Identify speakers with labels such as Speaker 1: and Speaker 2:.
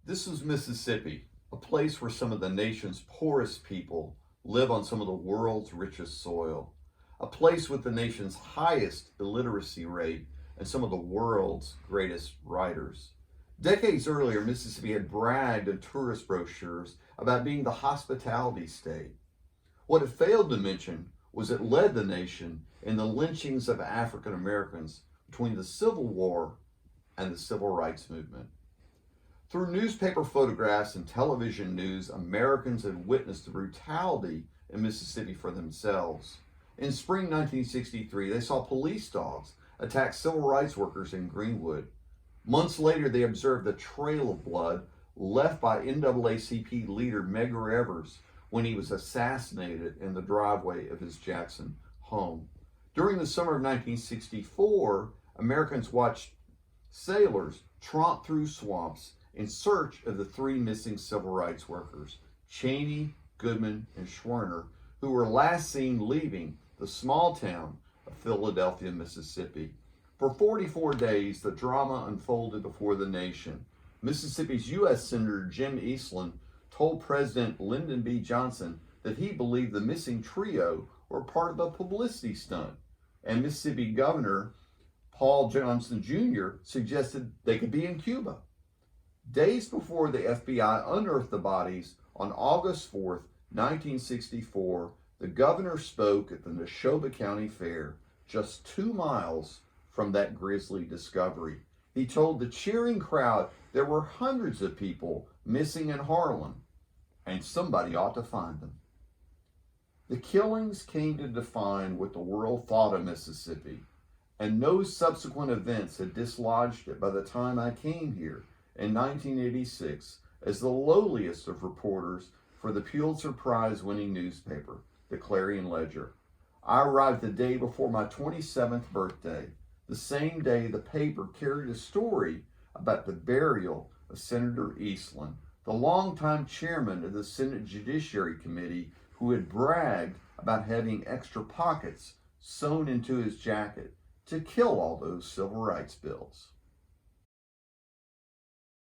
Speaker 1: This was Mississippi, a place where some of the nation's poorest people live on some of the world's richest soil, a place with the nation's highest illiteracy rate and some of the world's greatest writers. Decades earlier, Mississippi had bragged in tourist brochures about being the hospitality state. What it failed to mention was it led the nation in the lynchings of African Americans between the Civil War and the Civil Rights Movement. Through newspaper photographs and television news, Americans had witnessed the brutality in Mississippi for themselves. In spring 1963, they saw police dogs attack civil rights workers in Greenwood. Months later, they observed the trail of blood left by NAACP leader Medgar Evers when he was assassinated in the driveway of his Jackson home. During the summer of 1964, Americans watched sailors tromp through swamps in search of the three missing civil rights workers, Cheney, Goodman, and Schwerner, who were last seen leaving the small town of Philadelphia, Mississippi. For 44 days, the drama unfolded before the nation. Mississippi's U.S. Senator Jim Eastland told President Lyndon B. Johnson that he believed the missing trio were part of a publicity stunt, and Mississippi Governor Paul Johnson Jr. suggested they could be in Cuba. Days before the FBI unearthed the bodies, on August 4th, 1964, the governor spoke at the Neshoba County Fair, just 2 miles from that grisly discovery. He told the cheering crowd there were hundreds of people missing in Harlem, and somebody ought to find them. The killings came to define what the world thought of Mississippi, and no subsequent events had dislodged it by the time I came here in 1986 as the lowliest of reporters for the Pulitzer Prize-winning newspaper, the Clarion Ledger. I arrived the day before my 27th birthday, the same day the paper carried a story about the burial of Senator Eastland, the longtime chairman of the Senate Judiciary Committee who had bragged about having extra pockets sewn into his jacket to kill all those civil rights bills.